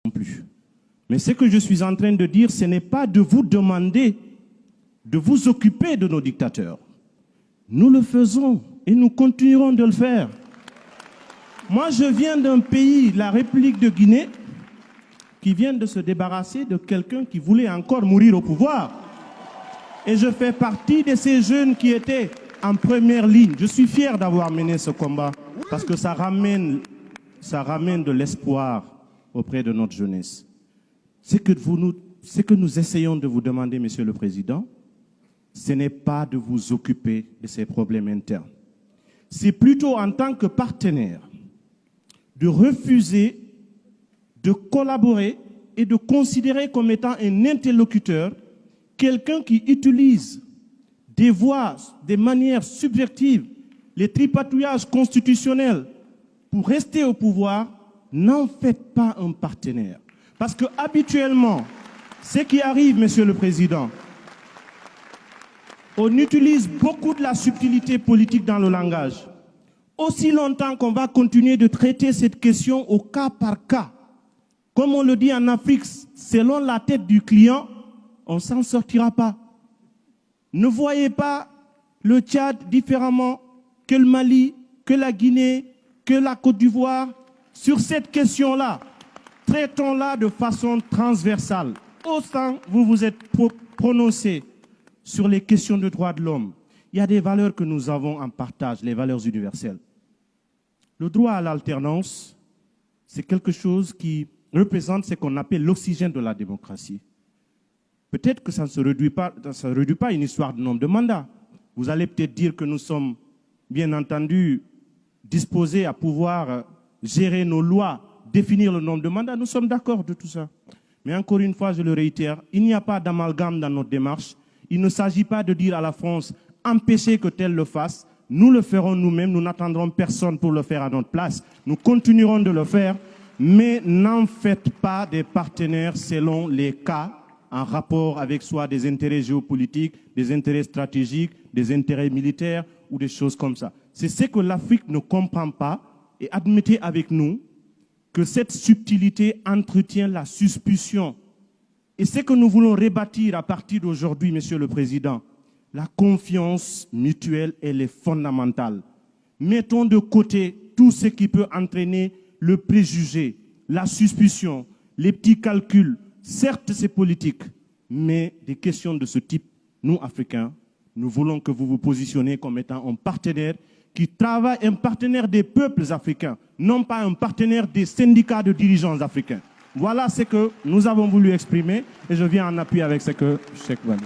non plus. Mais ce que je suis en train de dire, ce n'est pas de vous demander de vous occuper de nos dictateurs. Nous le faisons et nous continuerons de le faire. Moi, je viens d'un pays, la République de Guinée, qui vient de se débarrasser de quelqu'un qui voulait encore mourir au pouvoir. Et je fais partie de ces jeunes qui étaient en première ligne. Je suis fier d'avoir mené ce combat parce que ça ramène de l'espoir auprès de notre jeunesse. Ce que nous essayons de vous demander, Monsieur le Président, ce n'est pas de vous occuper de ces problèmes internes. C'est plutôt en tant que partenaire de refuser de collaborer et de considérer comme étant un interlocuteur quelqu'un qui utilise des voies, des manières subjectives, les tripatouillages constitutionnels pour rester au pouvoir. N'en faites pas un partenaire. Parce que habituellement, ce qui arrive, Monsieur le Président, on utilise beaucoup de la subtilité politique dans le langage. Aussi longtemps qu'on va continuer de traiter cette question au cas par cas, comme on le dit en Afrique, selon la tête du client, on ne s'en sortira pas. Ne voyez pas le Tchad différemment que le Mali, que la Guinée, que la Côte d'Ivoire. Sur cette question-là, traitons-la de façon transversale. Autant vous vous êtes prononcé sur les questions de droits de l'homme, il y a des valeurs que nous avons en partage, les valeurs universelles. Le droit à l'alternance, c'est quelque chose qui représente ce qu'on appelle l'oxygène de la démocratie. Peut-être que ça ne se réduit pas à une histoire de nombre de mandats. Vous allez peut-être dire que nous sommes, bien entendu, disposés à pouvoir gérer nos lois, définir le nombre de mandats. Nous sommes d'accord de tout ça. Mais encore une fois, je le réitère, il n'y a pas d'amalgame dans notre démarche. Il ne s'agit pas de dire à la France, empêchez que tel le fasse. Nous le ferons nous-mêmes, nous n'attendrons personne pour le faire à notre place. Nous continuerons de le faire, mais n'en faites pas des partenaires selon les cas, en rapport avec soit des intérêts géopolitiques, des intérêts stratégiques, des intérêts militaires ou des choses comme ça. C'est ce que l'Afrique ne comprend pas et admettez avec nous que cette subtilité entretient la suspicion. Et ce que nous voulons rebâtir à partir d'aujourd'hui, Monsieur le Président, la confiance mutuelle, elle est fondamentale. Mettons de côté tout ce qui peut entraîner le préjugé, la suspicion, les petits calculs. Certes, c'est politique, mais des questions de ce type, nous, Africains, nous voulons que vous vous positionnez comme étant un partenaire qui travaille, un partenaire des peuples africains, non pas un partenaire des syndicats de dirigeants africains. Voilà ce que nous avons voulu exprimer et je viens en appui avec ce que Cheikh Wali.